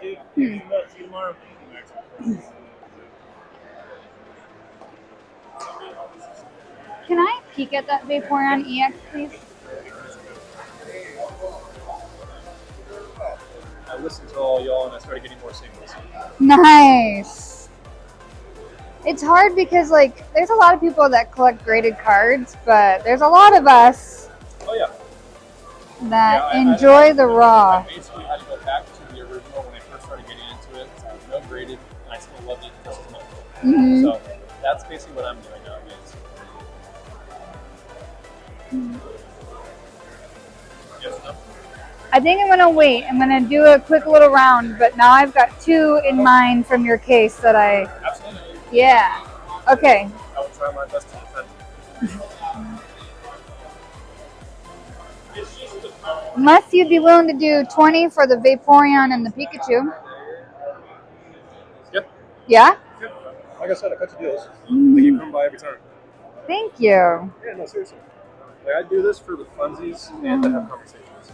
See you tomorrow. Can I peek at that Vaporeon EX, please? I listened to all y'all and I started getting more signals. Nice. It's hard because like there's a lot of people that collect graded cards, but there's a lot of us Oh yeah. that enjoy the raw. I basically had to go back to the original when I first started getting into it. So I was no graded and I still loved it just as much. Mm-hmm. So that's basically what I'm doing nowadays. Yes, no? I think I'm gonna wait. I'm gonna do a quick little round, but now I've got 2 in mind from your case that I. Absolutely. Yeah. Okay. I will try my best to defend. Unless you'd be willing to do 20 for the Vaporeon and the Pikachu. Yep. Yeah? Yep. Like I said, I cut the deals. I think you come by every time. Thank you. Yeah, no, seriously. Like, I do this for the funsies and to have conversations.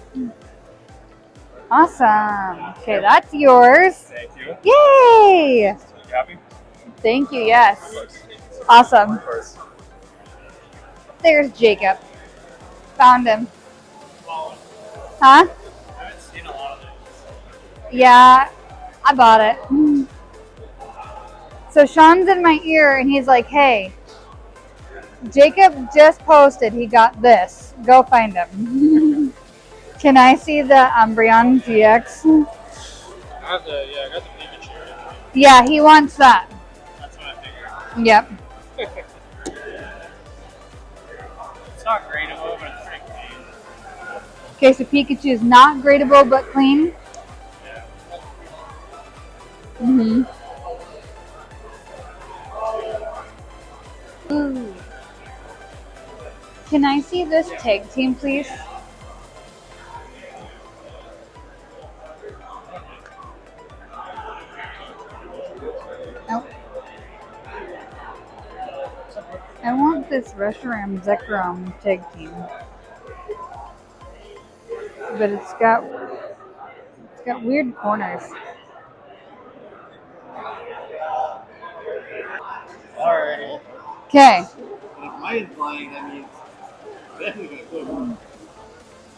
Awesome. Okay, that's yours. Thank you. Yay! You happy? Thank you, yes. Awesome. There's Jacob. Found him. Huh? I haven't seen a lot of those. Yeah, I bought it. So Sean's in my ear and he's like, hey, Jacob just posted he got this. Go find him. Can I see the Umbreon GX? I got the Pikachu. Yeah, he wants that. That's what I figured. Yep. It's not gradable, but it's pretty clean. Okay, so Pikachu is not gradable but clean. Yeah. Mm-hmm. Ooh. Can I see this tag team, please? Nope. I want this Reshiram Zekrom tag team. But it's got weird corners. Alrighty. Okay. If mine's flying, that means definitely gonna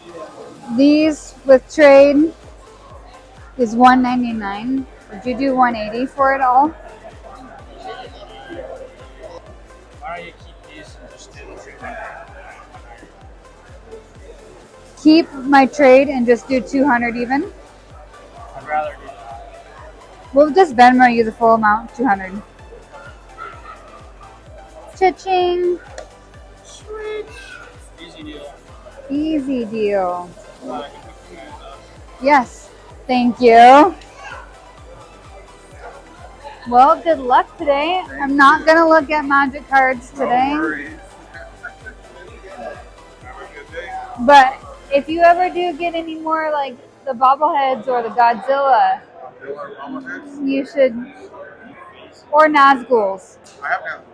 go. These with trade is $199. Would you do $180 for it all? Why don't you keep these and just do the treatment? Keep my trade and just do $200 even. I'd rather do that. We'll just Venmo you the full amount, $200. Cha-ching! Switch. Easy deal. Easy deal. Well, I can put you in those. Yes, thank you. Well, good luck today. I'm not gonna look at magic cards today. No worries. Have a good day. But if you ever do get any more like the bobbleheads or the Godzilla, you should, or Nazguls. I have Nazguls.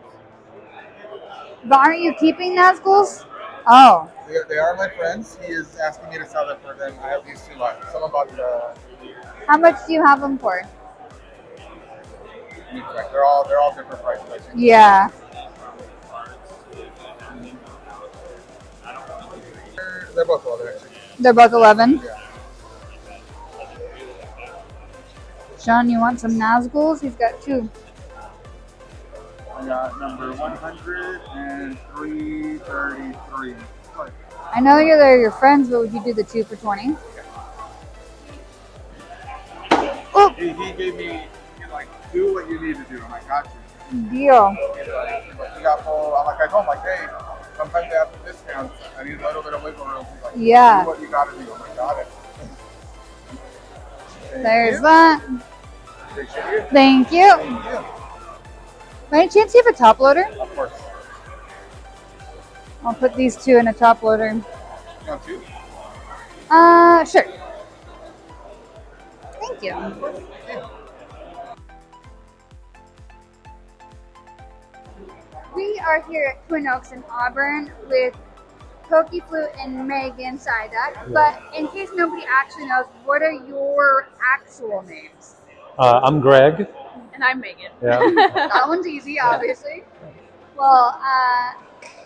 But aren't you keeping Nazguls? Oh. They are my friends. He is asking me to sell them for them. I have these 2 left. Some about the. How much do you have them for? They're all different prices. I think. Yeah. They're both 11 actually. They're both 11. Yeah. Sean, you want some Nazguls? He's got 2. I got number 100 and 333. I know they're your friends, but would you do the 2 for 20? Oh, He gave me, do what you need to do. I'm like, got you. deal. He got full. I told him, hey, sometimes they have discounts. I need a little bit of wiggle room. He's like, Yeah. do what you got to do. I'm like, got it. There's that. Appreciate you. Thank you. Thank you. By any chance you have a top loader? Of course. I'll put these 2 in a top loader. You want 2? Sure. Thank you. We are here at Twin Oaks in Auburn with Pokeflute and Megan Psyduck, but in case nobody actually knows, what are your actual names? I'm Greg. And I'm Megan. Yeah. That one's easy, obviously. Well,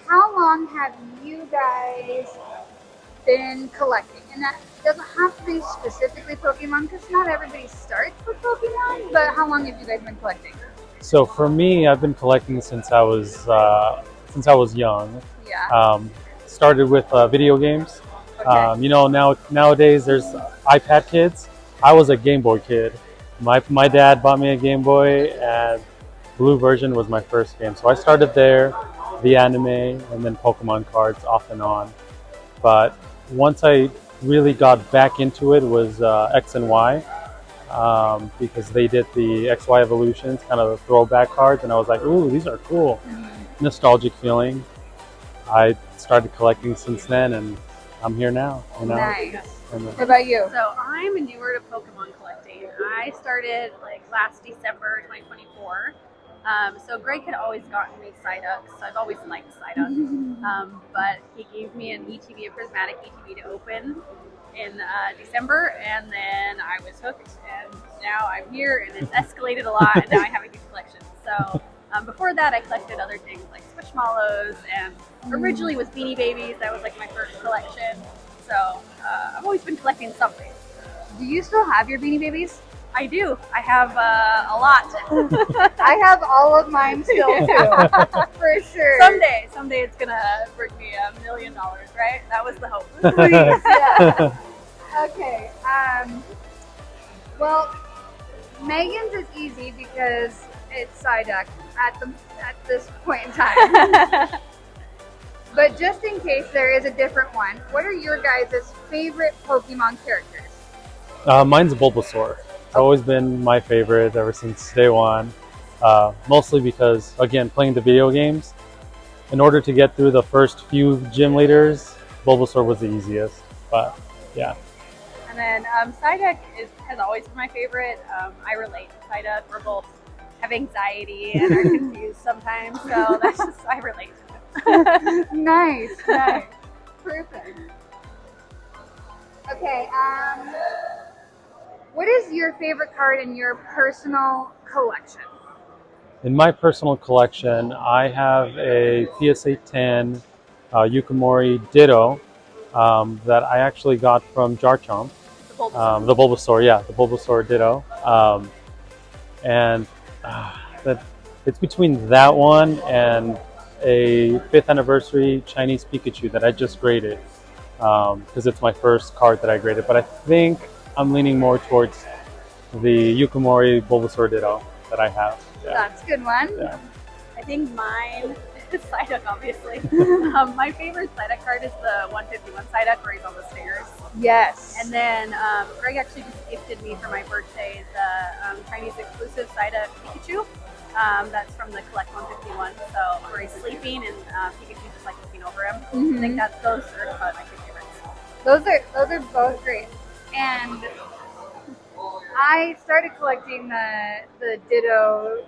how long have you guys been collecting? And that doesn't have to be specifically Pokemon, because not everybody starts with Pokemon, but how long have you guys been collecting? So for me, I've been collecting since I was young. Yeah. Started with video games. Okay. Nowadays there's iPad kids. I was a Game Boy kid. My dad bought me a Game Boy, and Blue version was my first game. So I started there, the anime, and then Pokemon cards off and on. But once I really got back into it was X and Y, because they did the XY evolutions, kind of the throwback cards, and I was like, ooh, these are cool. Nostalgic feeling. I started collecting since then, and I'm here now. Nice. And, What about you? So I'm newer to Pokemon collecting. I started like last December 2024. So Greg had always gotten me Psyducks. I've always liked Psyduck. But he gave me an ETB, a prismatic ETB to open in December, and then I was hooked, and now I'm here, and it's escalated a lot, and now I have a huge collection. So before that, I collected other things like Squishmallows, and originally was Beanie Babies. That was like my first collection. So I've always been collecting something. Do you still have your Beanie Babies? I do. I have a lot. I have all of mine still too, for sure. Someday it's gonna bring me $1 million, right? That was the hope. Please, yeah. Okay. Well, Megan's is easy because it's Psyduck at this point in time. But just in case there is a different one, what are your guys' favorite Pokemon characters? mine's Bulbasaur. It's always been my favorite ever since day one. Mostly because, again, playing the video games, in order to get through the first few gym leaders, Bulbasaur was the easiest. But yeah. And then Psyduck has always been my favorite. I relate to Psyduck. We're both have anxiety and are confused sometimes, so that's just I relate to it. Nice. Perfect. Okay, what is your favorite card in your personal collection? In my personal collection, I have a PSA 10 Yukimori Ditto that I actually got from Jarchomp. The Bulbasaur, yeah, the Bulbasaur Ditto. It's between that one and a 5th anniversary Chinese Pikachu that I just graded because it's my first card that I graded. But I think I'm leaning more towards the Yukimori Bulbasaur Ditto that I have. Yeah. That's a good one. Yeah. I think mine is Psyduck, obviously. My favorite Psyduck card is the 151 Psyduck where he's on the stairs. Yes. And then Greg actually just gifted me for my birthday the Chinese exclusive Psyduck Pikachu. That's from the Collect 151. So where he's sleeping and Pikachu's just like looking over him. I think those are about my two favorites. Those are both great. And I started collecting the Ditto,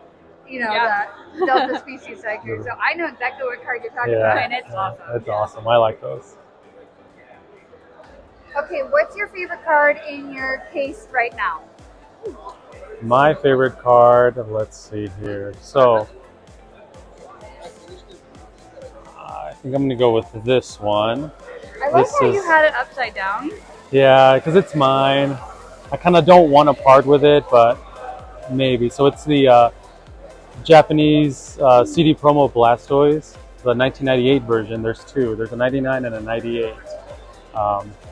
the Delta Species Psycho, so I know exactly what card you're talking about, and it's awesome. It's awesome. I like those. Okay, what's your favorite card in your case right now? My favorite card, let's see here. So, I think I'm going to go with this one. I like how you had it upside down. Yeah, because it's mine. I kind of don't want to part with it, but maybe. So it's the Japanese CD promo Blastoise, the 1998 version. There's two. There's a 99 and a 98.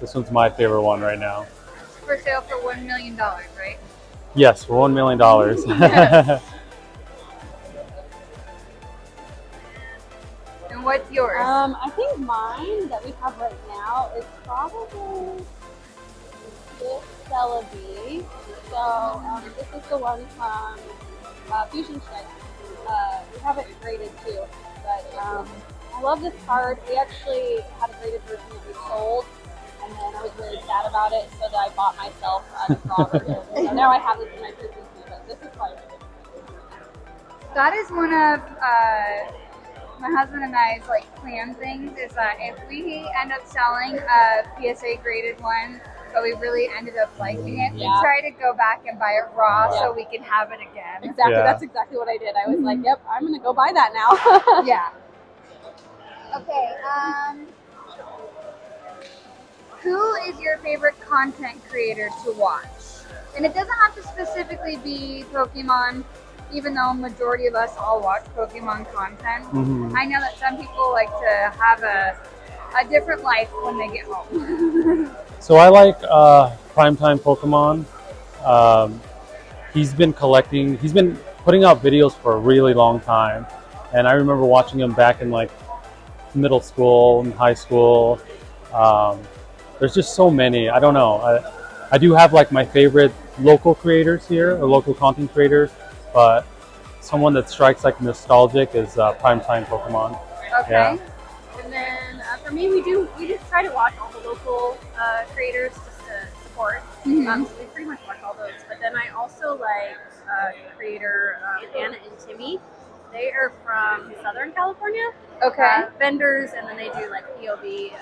This one's my favorite one right now. It's for sale for $1 million, right? Yes, for $1 million. And what's yours? I think mine that we have right now is probably this Celebi. So this is the one from Fusion Shed. We have it graded too, but I love this card. We actually had a graded version that we sold, and then I was really sad about it, so that I bought myself a raw version. So now I have this in my prison too, but this is quite good. That is one of my husband and I's like plan things is that if we end up selling a PSA graded one, but we really ended up liking it, we Yeah. try to go back and buy it raw Yeah. so we can have it again. Exactly. Yeah. That's exactly what I did. I was like, yep, I'm gonna go buy that now. Yeah. Okay. Who is your favorite content creator to watch? And it doesn't have to specifically be Pokemon, even though majority of us all watch Pokemon content. Mhm. I know that some people like to have a different life when they get home. So I like Primetime Pokemon. He's been putting out videos for a really long time. And I remember watching him back in like middle school and high school. There's just so many. I don't know. I do have like my favorite local creators here, or local content creators, but someone that strikes like nostalgic is Primetime Pokemon. Okay. Yeah. And then for me, we just try to watch all the local creators just to support. Mhm. So we pretty much watch all those. But then I also like creator Anna and Timmy. They are from Southern California. Okay. Vendors, and then they do like POV,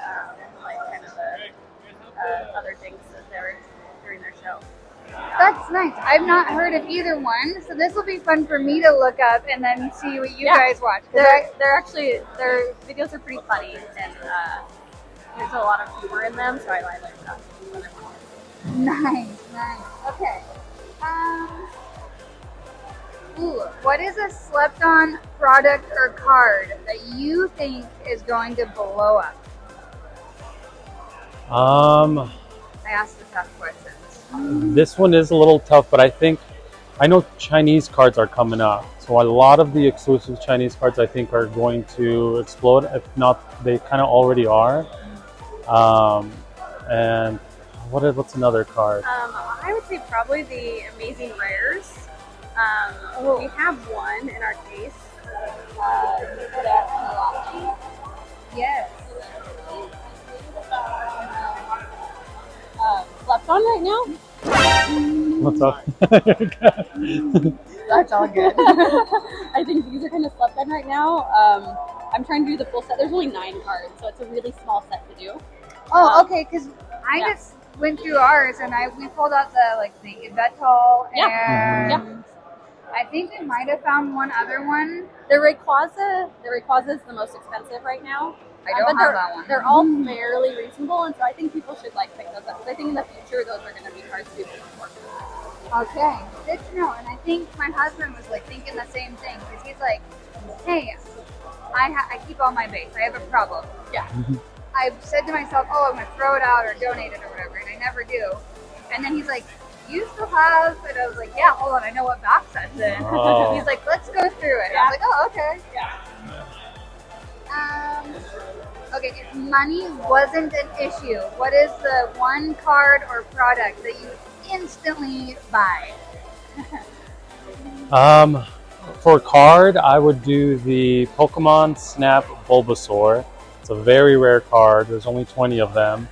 like kind of the other things that they're during their show. That's nice. I've not heard of either one, so this will be fun for me to look up and then see what you Yeah. guys watch. 'Cause They're actually their videos are pretty funny, and there's a lot of humor in them, so I like that. Nice. Okay. What is a slept-on product or card that you think is going to blow up? I asked the tough questions. This one is a little tough, but I know Chinese cards are coming up. So a lot of the exclusive Chinese cards I think are going to explode. If not, they kind of already are. And what's another card? I would say probably the Amazing Rares. We have one in our case. Yes. Slept on right now? What's up? That's all good. I think these are kind of slept on right now. I'm trying to do the full set. There's only 9 cards, so it's a really small set to do. Oh, okay, because I Yeah. just went through ours and we pulled out the Yvettal Yeah. and I think we might have found one other one. The Rayquaza is the most expensive right now. I don't but have that one. They're all fairly reasonable, and so I think people should like pick those up. Because I think in the future those are going to be cards people can afford. Okay, good to know. And I think my husband was like thinking the same thing because he's like, "Hey, I keep all my base. I have a problem." Yeah. I've said to myself, "Oh, I'm gonna throw it out or donate it or whatever," and I never do. And then he's like, "You still have?" And I was like, "Yeah, hold on, I know what box that's in." Oh. He's like, "Let's go through it." I was like, "Oh, okay." Yeah. Okay, if money wasn't an issue, what is the one card or product that you instantly buy? For card, I would do the Pokemon Snap Bulbasaur. It's a very rare card. There's only 20 of them.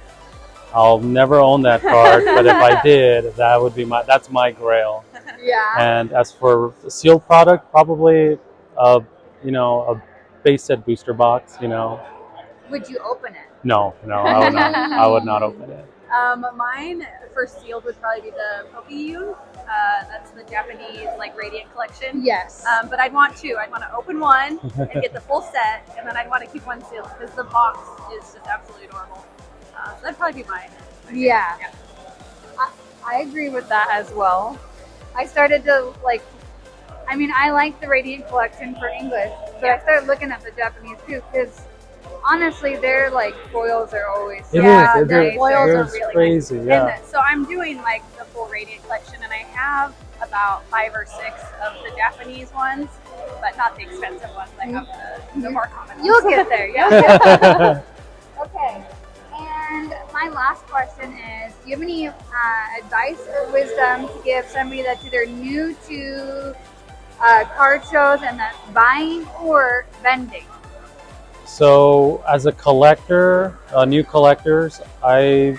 I'll never own that card, but if I did, that's my grail. Yeah. And as for the sealed product, probably a base set booster box. Would you open it? No, I would not. I would not open it. Mine for sealed would probably be the Pokeyun. That's the Japanese like Radiant collection. Yes. But I'd want 2. I'd want to open one and get the full set, and then I'd want to keep one sealed because the box is just absolutely adorable. So that'd probably be mine. Yeah. Yeah. I agree with that as well. I started to I like the Radiant collection for English, but I started looking at the Japanese too because honestly, their foils are always It Yeah, is. the foils are It's really crazy. nice. Yeah. And so I'm doing like the full Radiant collection, and I have about 5 or 6 of the Japanese ones, but not the expensive ones. I have the more common ones. You'll get there. Yeah. Okay. And my last question is, do you have any advice or wisdom to give somebody that's either new to card shows and that's buying or vending? So as a collector, new collectors, they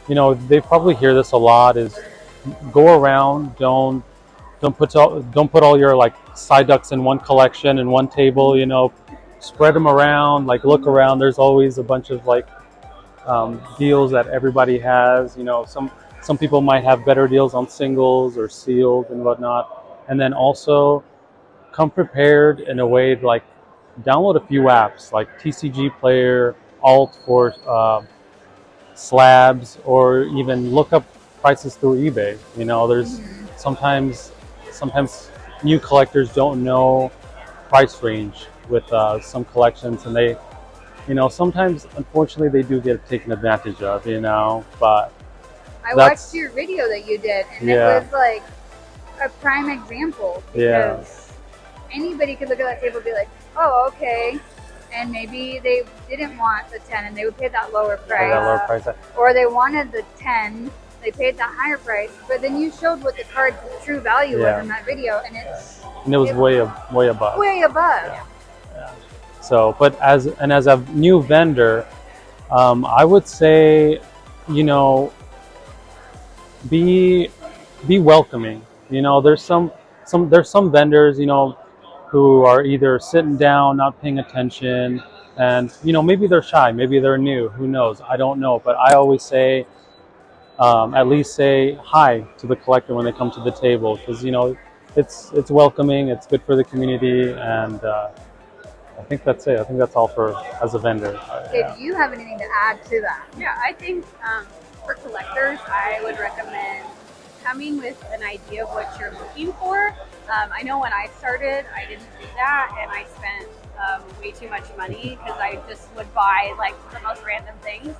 probably hear this a lot, is go around, don't don't put all your like side ducks in one collection in one table. You know, spread them around. Like look around. There's always a bunch of like deals that everybody has. You know, some people might have better deals on singles or sealed and whatnot. And then also come prepared in a way to, like, download a few apps like TCG Player, Alt for slabs, or even look up prices through eBay. You know, there's sometimes new collectors don't know price range with some collections, and they, you know, sometimes unfortunately they do get taken advantage of. You know, but I that's watched your video that you did, and Yeah. it was like a prime example Yeah. because anybody could look at that table and be like, "Oh, okay," and maybe they didn't want the 10 and they would pay that lower for price, that lower price. or they wanted the 10, they paid that higher price. But then you showed what the card's true value Yeah. was in that video, and it's And it was way above. way above. So, but as a new vendor, I would say, you know, be welcoming. You know, there's some vendors, you know, who are either sitting down, not paying attention, and you know, maybe they're shy, maybe they're new. Who knows? I don't know. But I always say, at least say hi to the collector when they come to the table, because you know, it's welcoming. It's good for the community, and I think that's it. I think that's all for as a vendor. Okay, do you have anything to add to that? Yeah, I think for collectors, I would recommend coming with an idea of what you're looking for. I know when I started, I didn't do that, and I spent way too much money because I just would buy like the most random things.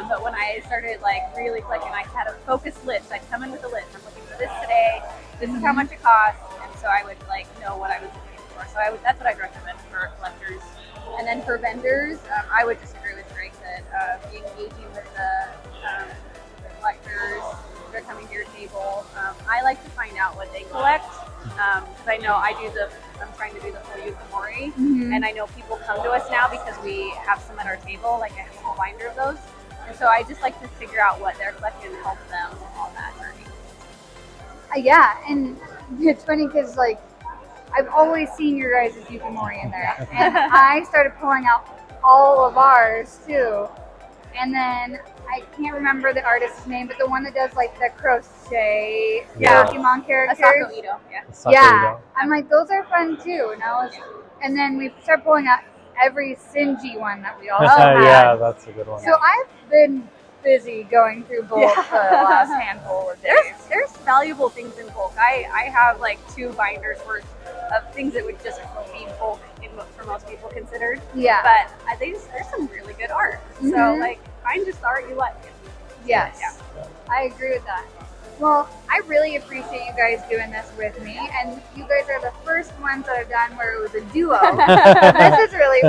But when I started like really collecting, I had a focused list. I'd come in with a list. I'm looking for this today. This is how much it costs, and so I would like know what I was looking for. So that's what I'd recommend for collectors. And then for vendors, I would just agree with Greg that be engaging with the collectors. They're coming to your table. I like to find out what they collect because I know I'm trying to do the full Yukimori, and I know people come to us now because we have some at our table, like I have a whole binder of those. And so I just like to figure out what they're collecting and help them on that journey. Yeah, and it's funny because like I've always seen your guys' Yukimori in there, and I started pulling out all of ours too. And then I can't remember the artist's name, but the one that does like the crochet Pokemon characters. Asako Ito, yeah. Yeah, I'm like, those are fun too. And then we started pulling out every Sinji one that we all had. Yeah, that's a good one. So I've been busy going through bulk for the last handful of days. There's valuable things in bulk. I have like 2 binders worth of things that would just be bulk for most people considered. Yeah. But there's some really good art. So like find just the art you like. Yes. Yeah. I agree with that. Well, I really appreciate you guys doing this with me, and you guys are the first ones that I've done where it was a duo. So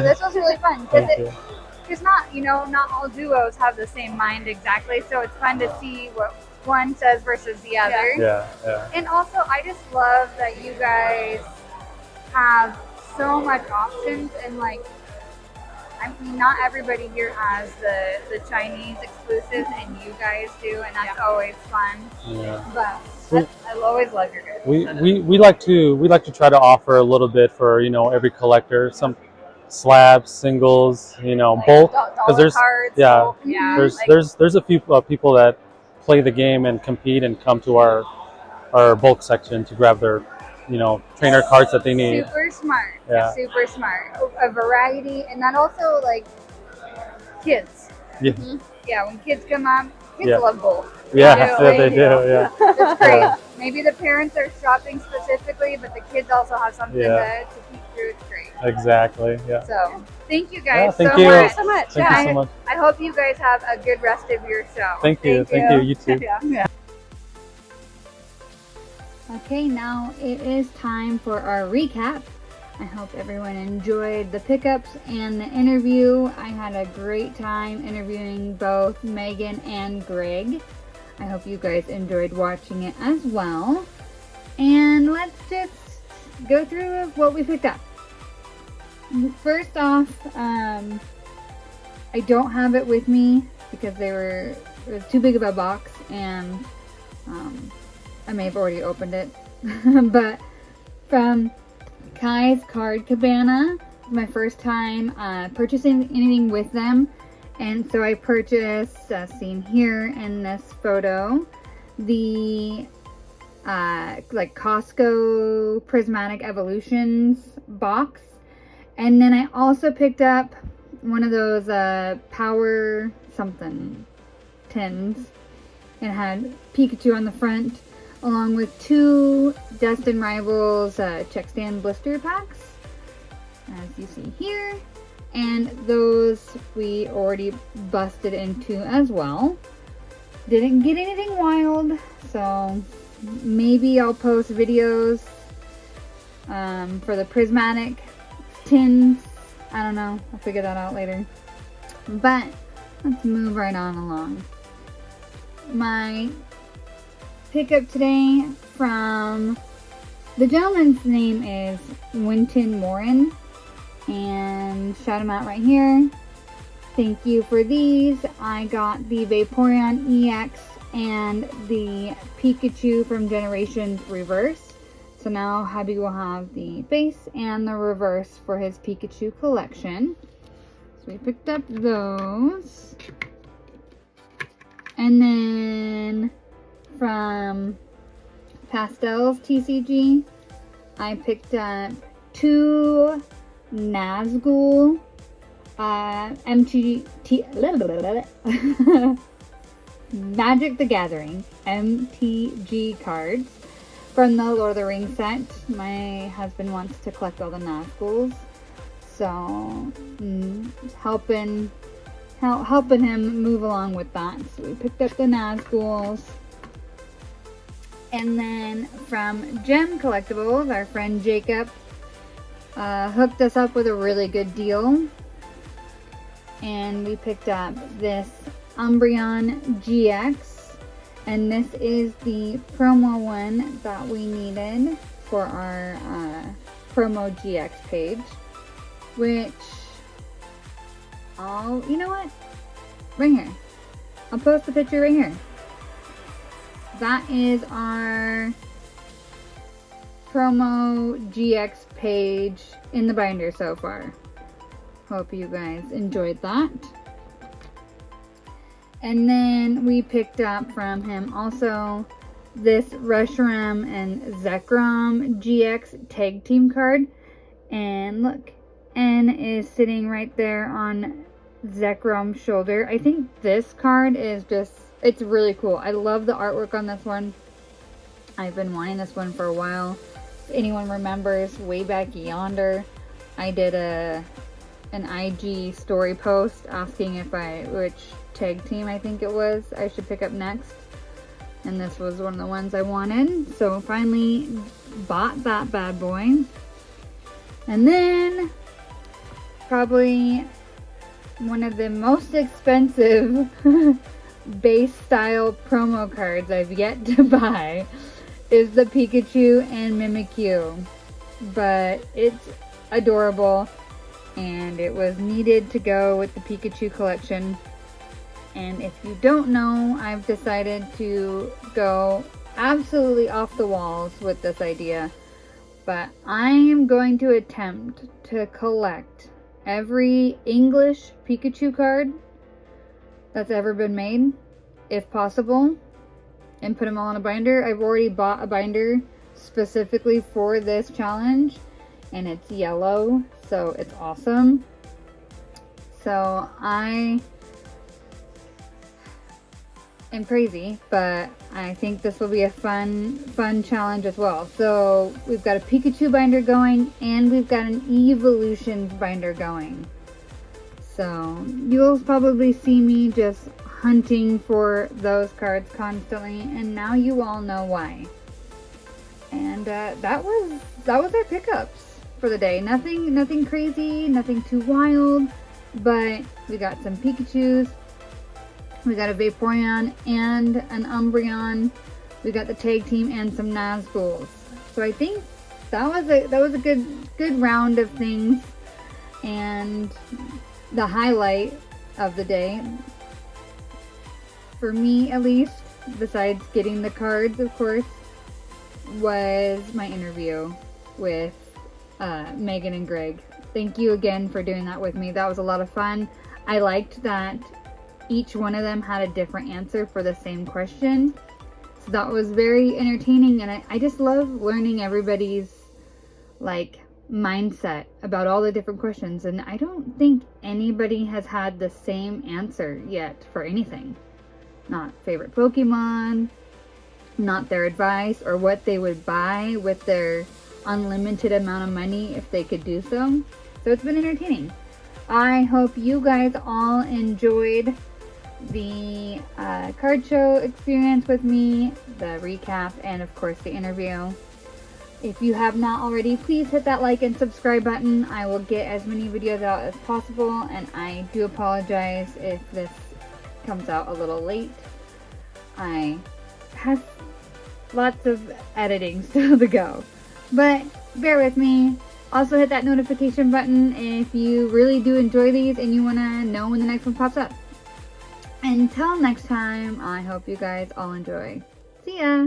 this was really fun because not all duos have the same mind exactly, so it's fun to see what one says versus the other. Yeah. And also, I just love that you guys have so much options, and like, I mean, not everybody here has the Chinese exclusives, and you guys do, and that's always fun. Yeah. But I always love your guys. We like to try to offer a little bit for, you know, every collector, some slabs, singles, you know, Like bulk, dollar there's cards, yeah, bulk, there's a few people that play the game and compete and come to our bulk section to grab their, you know, trainer cards that they need. Super smart. Yeah. Super smart. A variety, and that also like kids. Yeah. Yeah, when kids come up, kids Yeah. love bulk. Yeah, they do. Yeah. It's great. Yeah. Maybe the parents are shopping specifically, but the kids also have something to keep through. It's great. Exactly. Yeah. So thank you Yeah, guys thank so you. much. so much. Thank you so much. I hope you guys have a good rest of your show. Thank you. Thank you. You too. Yeah. Okay, now it is time for our recap. I hope everyone enjoyed the pickups and the interview. I had a great time interviewing both Megan and Greg. I hope you guys enjoyed watching it as well. And let's just go through what we picked up. First off, I don't have it with me because it was too big of a box, and I may have already opened it. but from Kai's Card Cabana. My first time purchasing anything with them, and so I purchased, seen here in this photo, the like Costco Prismatic Evolutions box, and then I also picked up one of those power something tins. It had Pikachu on the front, along with 2 Destin Rivals check stand blister packs, as you see here, and those we already busted into as well. Didn't get anything wild, so maybe I'll post videos for the prismatic tins. I don't know, I'll figure that out later. But let's move right on along. My pickup today from the gentleman's name is Winton Morin, and shout him out right here. Thank you for these. I got the Vaporeon EX and the Pikachu from Generations Reverse. So now hubby will have the base and the reverse for his Pikachu collection. So we picked up those. And then from Pastels TCG, I picked up 2 Nazgul Magic the Gathering MTG cards from the Lord of the Rings set. My husband wants to collect all the Nazguls, so helping him move along with that. So we picked up the Nazguls. And then from Gem Collectibles, our friend Jacob hooked us up with a really good deal. And we picked up this Umbreon GX. And this is the promo one that we needed for our promo GX page. Which, you know what? Right here. I'll post the picture right here. That is our promo GX page in the binder so far. Hope you guys enjoyed that. And then we picked up from him also this Reshiram and Zekrom GX tag team card. And look, N is sitting right there on Zekrom's shoulder. I think this card is just, it's really cool. I love the artwork on this one. I've been wanting this one for a while. If anyone remembers, way back yonder, I did an IG story post asking which tag team I think it was I should pick up next. And this was one of the ones I wanted. So finally bought that bad boy. And then probably one of the most expensive base style promo cards I've yet to buy is the Pikachu and Mimikyu. But it's adorable, and it was needed to go with the Pikachu collection. And if you don't know, I've decided to go absolutely off the walls with this idea. But I am going to attempt to collect every English Pikachu card that's ever been made, if possible, and put them all in a binder. I've already bought a binder specifically for this challenge, and it's yellow, so it's awesome. So I am crazy, but I think this will be a fun challenge as well. So we've got a Pikachu binder going, and we've got an Evolutions binder going. So you'll probably see me just hunting for those cards constantly, and now you all know why. And that was our pickups for the day. Nothing crazy, nothing too wild, but we got some Pikachus. We got a Vaporeon and an Umbreon. We got the tag team and some Nazguls. So I think that was a good round of things, and the highlight of the day, for me at least, besides getting the cards, of course, was my interview with Megan and Greg. Thank you again for doing that with me. That was a lot of fun. I liked that each one of them had a different answer for the same question. So that was very entertaining, and I just love learning everybody's like mindset about all the different questions. And I don't think anybody has had the same answer yet for anything. Not favorite Pokemon, not their advice, or what they would buy with their unlimited amount of money if they could do so. So it's been entertaining. I hope you guys all enjoyed the card show experience with me, the recap, and of course the interview. If you have not already, please hit that like and subscribe button. I will get as many videos out as possible, and I do apologize if this comes out a little late. I have lots of editing still to go, but bear with me. Also hit that notification button if you really do enjoy these and you want to know when the next one pops up. Until next time, I hope you guys all enjoy. See ya!